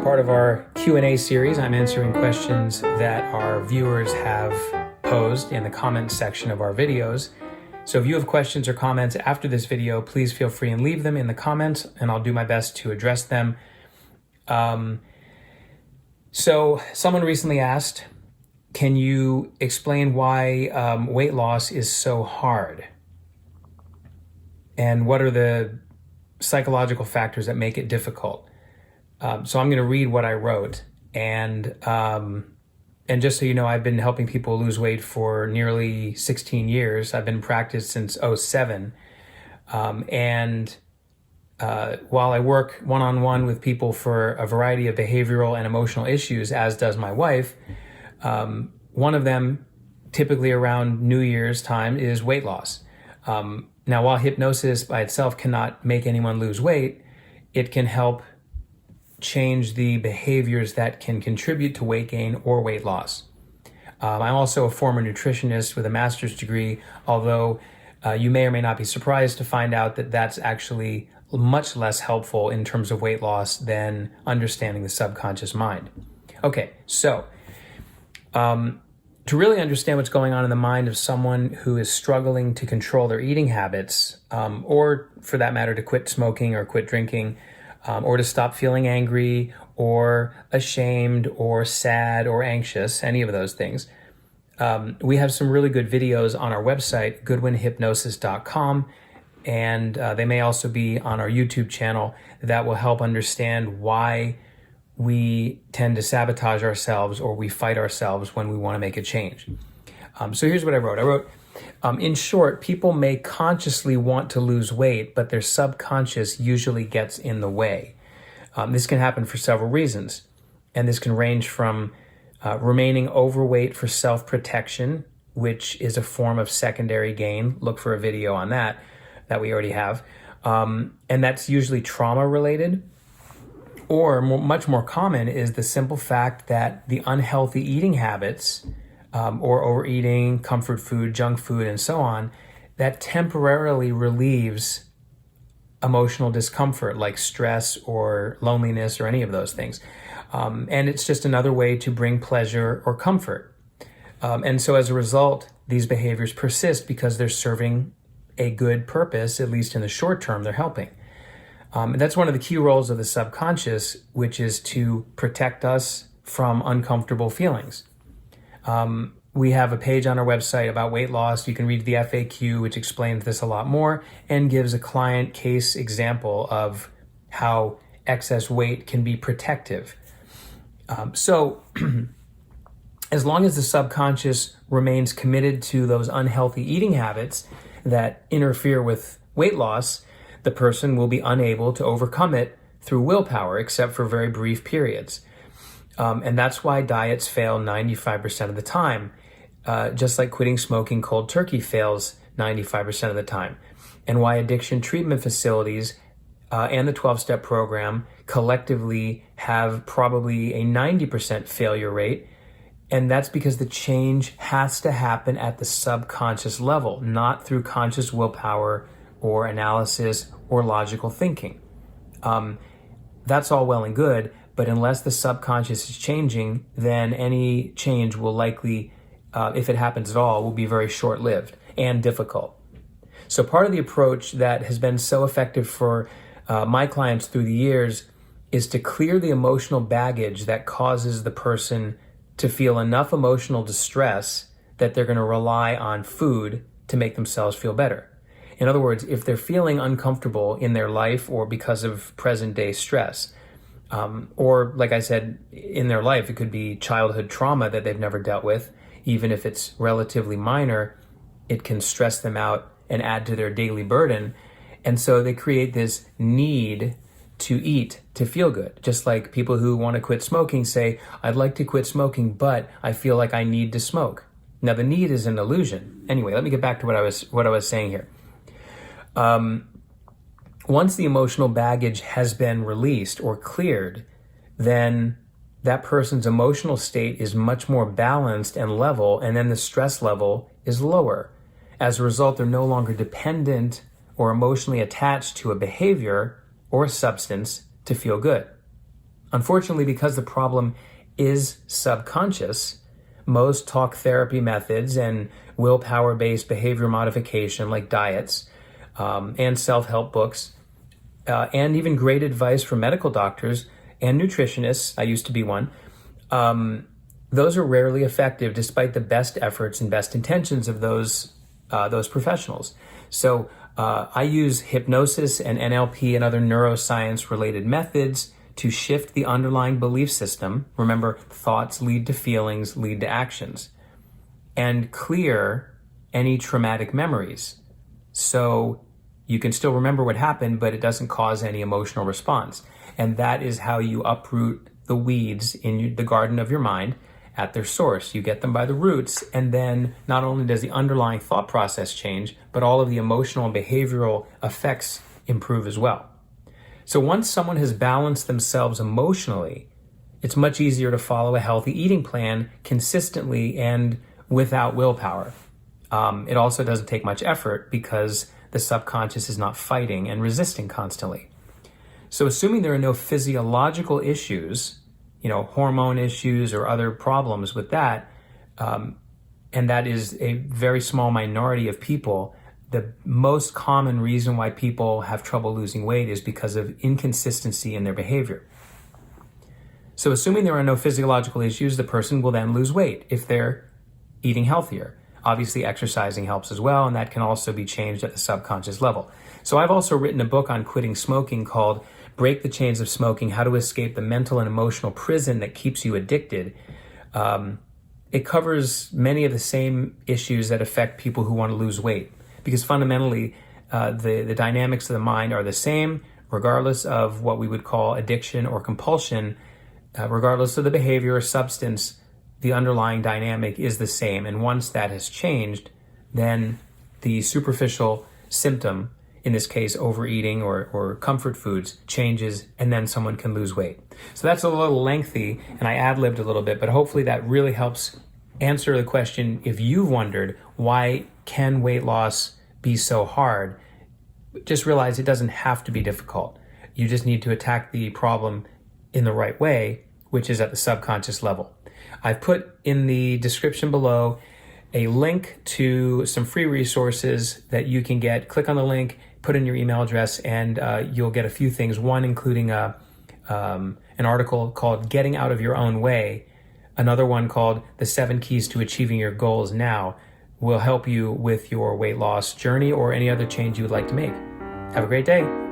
part of our Q&A series. I'm answering questions that our viewers have posed in the comments section of our videos. So if you have questions or comments after this video, please feel free and leave them in the comments, and I'll do my best to address them. So someone recently asked, can you explain why weight loss is so hard? And what are the psychological factors that make it difficult? So I'm going to read what I wrote. And just so you know, I've been helping people lose weight for nearly 16 years. I've been in practice since 2007. While I work one-on-one with people for a variety of behavioral and emotional issues, as does my wife, one of them, typically around New Year's time, is weight loss. Now, while hypnosis by itself cannot make anyone lose weight, it can help change the behaviors that can contribute to weight gain or weight loss. I'm also a former nutritionist with a master's degree, although you may or may not be surprised to find out that that's actually much less helpful in terms of weight loss than understanding the subconscious mind. Okay, so to really understand what's going on in the mind of someone who is struggling to control their eating habits, or for that matter, to quit smoking or quit drinking, or to stop feeling angry or ashamed or sad or anxious, any of those things, we have some really good videos on our website, goodwinhypnosis.com, and they may also be on our YouTube channel that will help understand why we tend to sabotage ourselves or we fight ourselves when we want to make a change. So here's what I wrote. I wrote, in short, people may consciously want to lose weight, but their subconscious usually gets in the way. This can happen for several reasons, and this can range from remaining overweight for self-protection, which is a form of secondary gain. Look for a video on that we already have. And that's usually trauma-related. Or much more common is the simple fact that the unhealthy eating habits, or overeating, comfort food, junk food, and so on, that temporarily relieves emotional discomfort like stress or loneliness or any of those things. And it's just another way to bring pleasure or comfort. And so as a result, these behaviors persist because they're serving a good purpose, at least in the short term, they're helping. And that's one of the key roles of the subconscious, which is to protect us from uncomfortable feelings. We have a page on our website about weight loss. You can read the FAQ, which explains this a lot more and gives a client case example of how excess weight can be protective. So as long as the subconscious remains committed to those unhealthy eating habits that interfere with weight loss, the person will be unable to overcome it through willpower, except for very brief periods. And that's why diets fail 95% of the time, just like quitting smoking cold turkey fails 95% of the time, and why addiction treatment facilities and the 12-step program collectively have probably a 90% failure rate. And that's because the change has to happen at the subconscious level, not through conscious willpower or analysis or logical thinking. That's all well and good, but unless the subconscious is changing, then any change will likely, if it happens at all, will be very short-lived and difficult. So part of the approach that has been so effective for my clients through the years is to clear the emotional baggage that causes the person to feel enough emotional distress that they're going to rely on food to make themselves feel better. In other words, if they're feeling uncomfortable in their life or because of present-day stress, or like I said, in their life, it could be childhood trauma that they've never dealt with. Even if it's relatively minor, it can stress them out and add to their daily burden. And so they create this need to eat to feel good. Just like people who want to quit smoking say, I'd like to quit smoking, but I feel like I need to smoke. Now, the need is an illusion. Anyway, let me get back to what I was saying here. Once the emotional baggage has been released or cleared, then that person's emotional state is much more balanced and level, and then the stress level is lower. As a result, they're no longer dependent or emotionally attached to a behavior or a substance to feel good. Unfortunately, because the problem is subconscious, most talk therapy methods and willpower-based behavior modification like diets and self-help books and even great advice from medical doctors and nutritionists, I used to be one, those are rarely effective despite the best efforts and best intentions of those professionals. So I use hypnosis and NLP and other neuroscience-related methods to shift the underlying belief system. Remember, thoughts lead to feelings, lead to actions, and clear any traumatic memories. So you can still remember what happened, but it doesn't cause any emotional response. And that is how you uproot the weeds in the garden of your mind at their source. You get them by the roots, and then not only does the underlying thought process change, but all of the emotional and behavioral effects improve as well. So once someone has balanced themselves emotionally, it's much easier to follow a healthy eating plan consistently and without willpower. It also doesn't take much effort because the subconscious is not fighting and resisting constantly. So assuming there are no physiological issues, hormone issues or other problems with that, and that is a very small minority of people, the most common reason why people have trouble losing weight is because of inconsistency in their behavior. So assuming there are no physiological issues, the person will then lose weight if they're eating healthier. Obviously, exercising helps as well, and that can also be changed at the subconscious level. So I've also written a book on quitting smoking called Break the Chains of Smoking, How to Escape the Mental and Emotional Prison That Keeps You Addicted. It covers many of the same issues that affect people who want to lose weight, because fundamentally, the dynamics of the mind are the same, regardless of what we would call addiction or compulsion, regardless of the behavior or substance. The underlying dynamic is the same. And once that has changed, then the superficial symptom, in this case overeating or comfort foods, changes, and then someone can lose weight. So that's a little lengthy, and I ad-libbed a little bit, but hopefully that really helps answer the question. If you've wondered why can weight loss be so hard, just realize it doesn't have to be difficult. You just need to attack the problem in the right way, which is at the subconscious level. I've put in the description below a link to some free resources that you can get. Click on the link, put in your email address, and you'll get a few things. One including an article called Getting Out of Your Own Way. Another one called The 7 Keys to Achieving Your Goals Now will help you with your weight loss journey or any other change you would like to make. Have a great day.